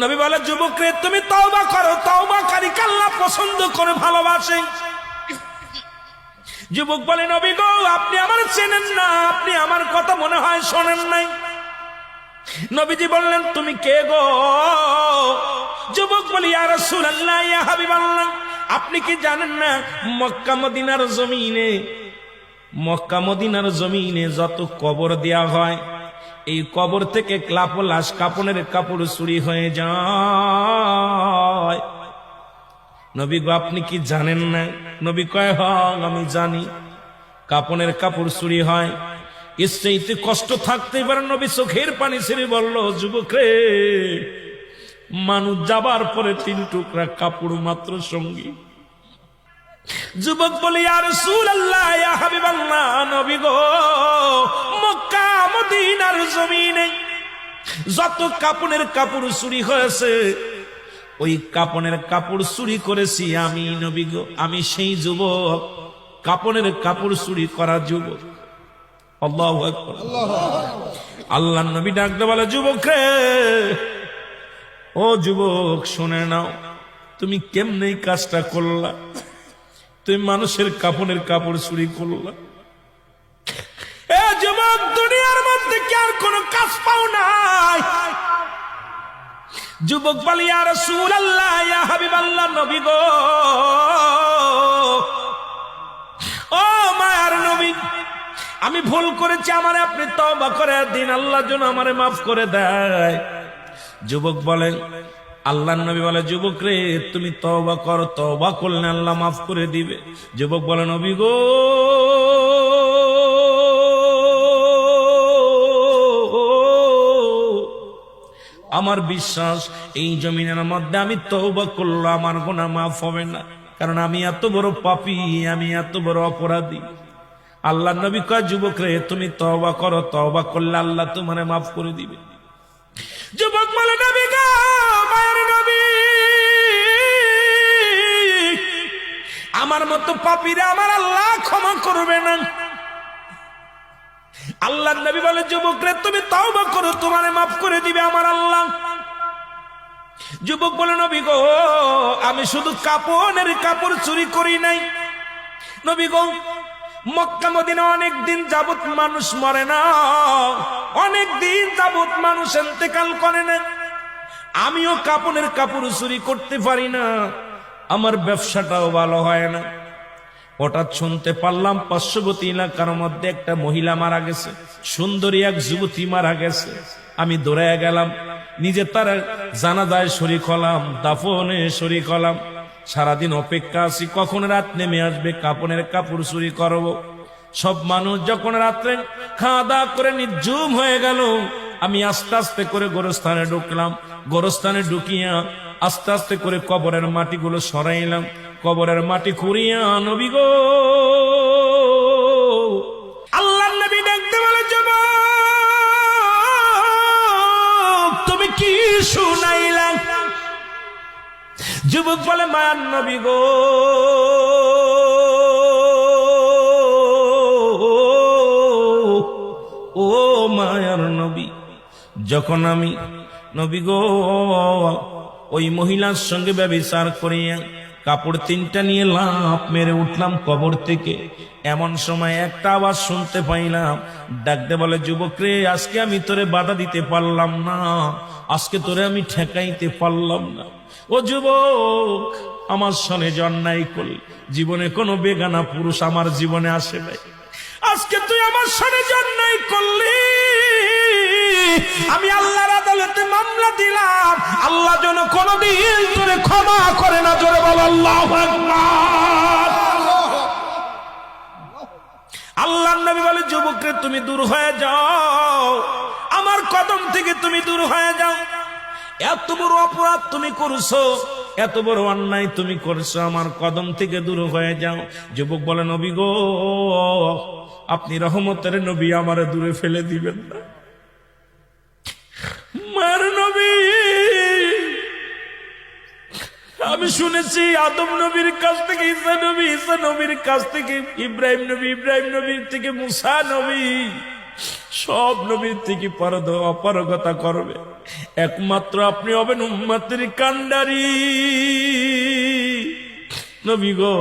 নবী বলে, যুবক রে তুমি তওবা করো, তওবাকারীকে আল্লাহ পছন্দ করে ভালোবাসে। যুবক বলে, নবী গো আপনি আমার চেনেন না, আপনি আমার কথা মনে হয় শোনেন নাই। নবীজি বললেন, তুমি কে গো? যুবক বলি, ইয়া রাসূলুল্লাহ, ইয়া হাবিবাল্লাহ, আপনি কি জানেন না মক্কা মদিনার জমিনে যত কবর দেয়া হয়, এই কবর থেকে লাশ কাপনের কাপড় চুরি হয়ে যায়। নবী গো আপনি কি জানেন না? নবী কয়, হ্যাঁ আমি জানি, কাপনের কাপড় চুরি হয়। এর চাইতে কষ্ট থাকতে পারে? নবী চোখের পানি ছেড়ে বলল, যুবক রে, মানুষ যাবার পরে 3 টুকরা কাপড় মাত্র সঙ্গী। যুবক বলে, ইয়া রাসূলুল্লাহ, ইয়া হাবিবাল্লাহ, নবী গো মক্কা মদিনার জমিনে যত কাপনের কাপড় চুরি হয়েছে, ওই কাপনের কাপড় চুরি করেছি আমি। নবী গো আমি সেই যুবক, কাপনের কাপড় চুরি করা যুবক। আল্লাহু আকবার। আল্লাহর নবী ডাকতে বলে, যুবক রে, ও যুবক শুনে নাও, তুমি কেমনে এই কাজটা করলা? তুমি মানুষের কাপনের কাপড় চুরি করলা। এ যুবক, দুনিয়ার মধ্যে কি আর কোন কাজ পাও নাই? যুবক বলে, ইয়া রাসূলুল্লাহ, ইয়া হাবিবাল্লাহ, নবী গো, ও মায়ার নবী, আমি ভুল করেছি, আমারে আপনি তওবা করে দিন, আল্লাহ যেন আমারে মাফ করে দেয়। যুবক বলেন, আল্লাহর নবী বলে, যুবক রে তুমি তওবা করো, তওবা করলে আল্লাহ মাফ করে দিবে। যুবক বলে, নবী গো আমার বিশ্বাস এই জমিনের মধ্যে আমি তওবা করলে আমার গুনাহ মাফ হবে না, কারণ আমি এত বড় পাপী, আমি এত বড় অপরাধী। আল্লাহর নবী কয়, যুবক রে তুমি তওবা করো, তওবা করলে আল্লাহ তোমারে মাফ করে দিবে। যুবক বলে, নবী গো মায়ের নবী, আমার মতো পাপীরা আমার আল্লাহ ক্ষমা করবে না। আল্লাহর নবী বলে, যুবক রে তুমি তওবা করো, তোমারে মাফ করে দিবে আমার আল্লাহ। যুবক বলে, নবী গো আমি শুধু কাপনের কাপড় চুরি করি নাই। নবী গো মক্কা মদিনা অনেক দিন যাবত মানুষ মরে না, অনেক দিন যাবত মানুষ ইন্তেকাল করে না, আমিও কাপনের কাপড় চুরি করতে পারি না, আমার ব্যবসাটাও ভালো হয় না। হঠাৎ শুনতে পারলাম পার্শ্ববর্তী এলাকার মধ্যে একটা মহিলা মারা গেছে, সুন্দরী এক যুবতী মারা গেছে। আমি দৌড়ে গেলাম, নিজে তার জানাজায় শরীক হলাম, দাফনে শরীক হলাম। সারাদিন অপেক্ষা আছি কখন রাত নেমে আসবে, কাপনের কাপড় চুরি করব। সব মানুষ যখন রাত্রে খাওয়া দাওয়া করে নির্জুম হয়ে গেল, আমি আস্তে আস্তে করে গোরস্থানে ঢুকলাম। গোরস্থানে ঢুকিয়া আস্তে আস্তে করে কবরের মাটিগুলো সরাইলাম। কবরের মাটি খুঁড়িয়া, নবী গো আল্লাহর নবী ডাকতে বলে, যুবক তুমি কি শুনাইলা? যুবক বলে, মায়ার নবী গো ও মায়ার নবী, যখন আমি নবী গো ওই মহিলার সঙ্গে ব্যভিচার করিয়া কাপড় 3টা নিয়ে লাফ মেরে উঠলাম কবর থেকে, এমন সময় একটা আওয়াজ শুনতে পাইলাম, ডাকতে বলে, যুবক রে আজকে আমি তোরে বাধা দিতে পারলাম না, আজকে তোরে আমি ঠেকাইতে পারলাম না। ও যুবক, আমার সনে অন্যায় করলি, জীবনে কোনো বেগানা পুরুষ আমার জীবনে আসে নাই, আজকে তুই আমার সনে অন্যায় করলি, আমি আল্লাহর আদালতে মামলা দিলাম, আল্লাহ যেন কোনদিন তোরে ক্ষমা করে না। জোরে বল আল্লাহু আকবার। আল্লাহর নবী বলে, যুবক রে তুমি দূর হয়ে যাও, আমার কদম থেকে তুমি দূর হয়ে যাও। এত বড় অপরাধ তুমি করছো, এত বড় অন্যায় তুমি করছো, আমার কদম থেকে দূর হয়ে যাও। যুবক বলে, নবী গো আপনি রহমতের নবী, আমারে দূরে ফেলে দিবেন না। মার নবী, আমি শুনেছি আদম নবীর কাছ থেকে ঈসা নবী, ঈসা নবীর কাছ থেকে ইব্রাহিম নবী, ইব্রাহিম নবীর থেকে মুসা নবী, সব নবীর থেকে অপারগতা করবে। একমাত্র আপনি হবেন উম্মতের কান্ডারি। নবী গো,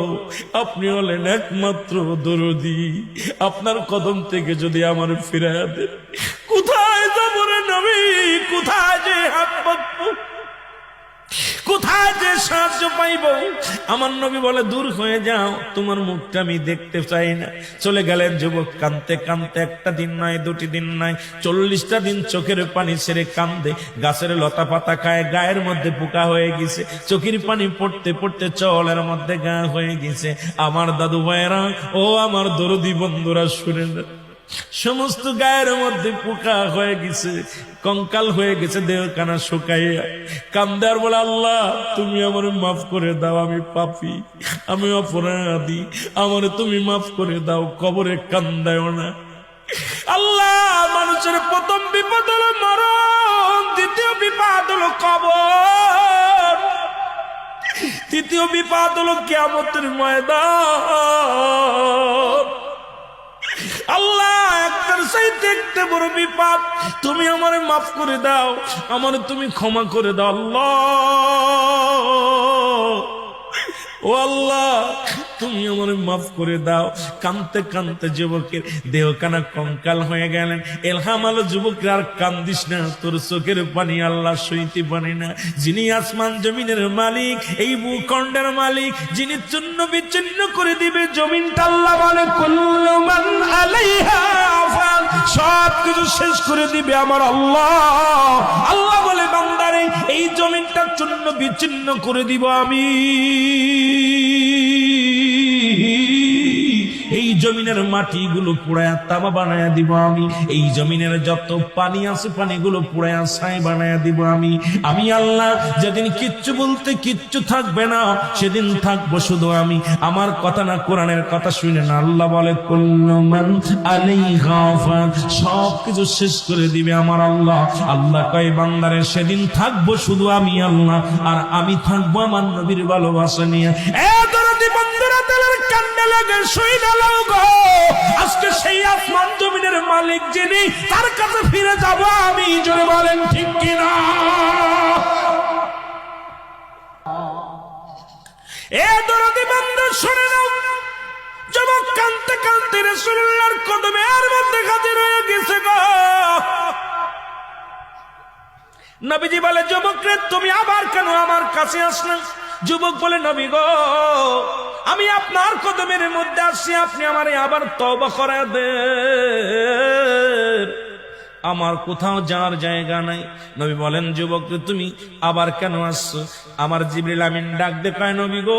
আপনি হলেন একমাত্র দরদি। আপনার কদম থেকে যদি আমার ফিরাইয়া দেন, কোথায় যাব রে নবী? কোথায় যে হাত পাতবো? কোথায় যে সাহায্য পাইব? আমার নবী বলে, দূর হয়ে যাও, তোমার মুখটা আমি দেখতে চাই না। চলে গেলেন যুবক কানতে কানতে। একটা দিন নয়, দুটি দিন নয়, 40টা দিন চোখের পানি ছেড়ে কান্দে। গাছের লতা পাতা খায়, গায়ের মধ্যে পোকা হয়ে গেছে। চোখের পানি পড়তে পড়তে চলের মধ্যে গা হয়ে গেছে। আমার দাদু ভাইয়েরা, ও আমার দরদি বন্ধুরা, শুনে না, সমস্ত গায়ের মধ্যে পোকা হয়ে গেছে, কঙ্কাল হয়ে গেছে, দেহখানা শুকাইয়া কান্দে আর বলে, আল্লাহ তুমি আমার মাফ করে দাও, আমি পাপী, আমি অপরাধী, আমার তুমি মাফ করে দাও, কবরে কান্দায়ও না। আল্লাহ, মানুষের প্রথম বিপদ হলো মরণ, দ্বিতীয় বিপদ হলো কবর, তৃতীয় বিপদ হলো কিয়ামতের ময়দান। আল্লাহ, একটার চাইতে একটা বড় বিপদ। তুমি আমারে মাফ করে দাও, আমারে তুমি ক্ষমা করে দাও আল্লাহ। ও আল্লাহ, তুমি আমারে মাফ করে দাও। কানতে কানতে যুবকের দেহখানা কঙ্কাল হয়ে গেলেন। এলহাম আলো, যুবকের আর কান্দিস না, তোর চোখের পানি আল্লাহ সইতে পারে না। যিনি আসমান জমিনের মালিক, এই ভূখণ্ডের মালিক, যিনি চূর্ণ বিচ্ছিন্ন করে দিবে জমিনটা, আল্লাহ বলে, কুল্লু মান আলাইহা ফান, সব কিছু শেষ করে দিবে আমার আল্লাহ। আল্লাহ বলে, বান্দারে, এই জমিনটা চূর্ণ বিচ্ছিন্ন করে দিব আমি। এই জমিনের মাটিগুলো পুড়ায়া তামা বানায়া দিব আমি। এই জমিনের যত পানি আছে পানিগুলো পুড়ায়া ছাই বানায়া দিব আমি। আমি আল্লাহ যেদিন কিচ্ছু বলতে কিচ্ছু থাকবে না, সেদিন থাকবো শুধু আমি। আমার কথা না, কোরআনের কথা শুনে না। আল্লাহ বলে, কুল্লু মান আলাইহা ফান, সব কিছু শেষ করে দিবে আমার আল্লাহ। আল্লাহ কয়, বান্দারে, সেদিন থাকবো শুধু আমি আল্লাহ, আর আমি থাকবো আমার নবীর ভালোবাসা নিয়ে। বন্ধুরা, তেলের কান্না লাগে, শুই না গো, আজকে সেই আসমান জমিনের মালিক যিনি, তার কাছে ফিরে যাব আমি। জোরে বলেন ঠিক কিনা? এ দরদি বান্দা, শুনে নাও, যুবক কানতে কানতে রাসূলুল্লাহর কদমের মধ্যে হাজির হয়ে গেছে গো। নবীজি বলে, যুবক রে, তুমি আবার কেন আমার কাছে আসলে? যুবক বলে, নবী গো, আমি আপনার কদমের মধ্যে আসছি, আপনি আমারে আবার তওবা করে দেন, আমার কোথাও যাওয়ার জায়গা নাই। নবী বলেন, যুবক রে, তুমি আবার কেন আসছো? আমার জিবরিল আমিন ডাক দে, কয়, নবী গো,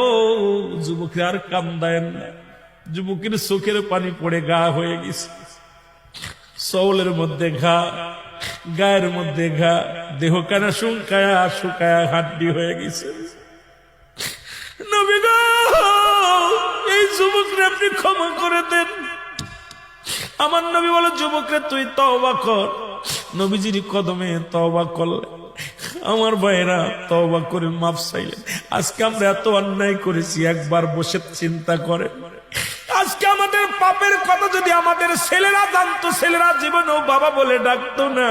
যুবকের আর কান্দায়েন না। যুবকের চোখের পানি পড়ে গা হয়ে গেছে, চৌলের মধ্যে ঘা, গায়ের মধ্যে ঘা, দেহখানা শুকায়া শুকায়া হাড্ডি হয়ে গেছে। নবী গো, এই যুবকরে আপনি ক্ষমা করে দেন। আমার নবী বলে, যুবকরে, তুই তওবা কর। নবীজির কদমে তওবা করলে, আমার ভাইরা তওবা করে মাফ চাইলেন। আজকে আমরা এত অন্যায় করেছি, একবার বসে চিন্তা করে, আজকে আমাদের পাপের কথা যদি আমাদের ছেলেরা জানতো, ছেলেরা জীবনেও বাবা বলে ডাকতো না।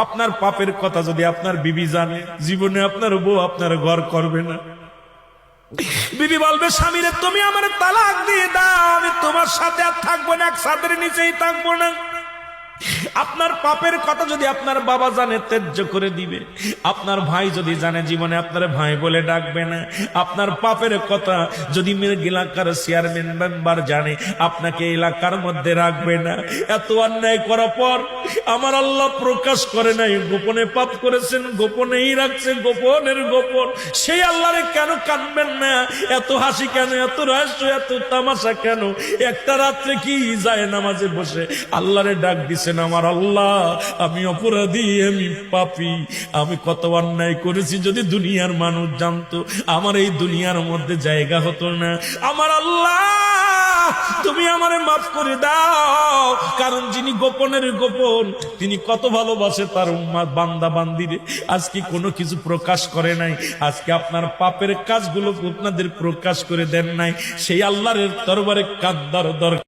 আপনার পাপের কথা যদি আপনার বিবি জানে, জীবনে আপনার বউ আপনার ঘর করবে না। বিবি বলবে, স্বামীরে, তুমি আমার তালাক দিয়ে দাও, আমি তোমার সাথে আর থাকবো না, এক ছাদের নিচেই থাকবো না। আপনার পাপের কথা যদি আপনার বাবা জানে, ত্যায্য করে দিবে। আপনার ভাই যদি জানে, জীবনে আপনার ভাই বলে ডাকবে না। আপনার পাপের কথা যদি এলাকার চেয়ারম্যান মেম্বার জানে, আপনাকে এলাকার মধ্যে রাখবে না। এত অন্যায় করার পর আমার আল্লাহ প্রকাশ করে নাই, গোপনে পাপ করেছেন, গোপনেই রাখছে, গোপনের গোপন। সেই আল্লাহরে কেন কানবেন না? এত হাসি কেন, এত রহস্য, এত তামাশা কেন? একটা রাত্রে কি যায় নামাজে বসে আল্লাহরে ডাক দিছে, আমার আল্লাহ, আমি অপরাধী, আমি পাপী, আমি কত অন্যায় করেছি। যদি দুনিয়ার মানুষ জানতো, আমার এই দুনিয়ার মধ্যে জায়গা হতো না। আমার আল্লাহ, তুমি আমারে মাফ করে দাও। কারণ যিনি গোপনের গোপন, তিনি কত ভালোবাসে তার উম্মত বান্দা বান্দিরে। আজকে কোনো কিছু প্রকাশ করে নাই, আজকে আপনার পাপের কাজগুলো আপনাদের প্রকাশ করে দেন নাই। সেই আল্লাহর দরবারে কাঁদার দরকার।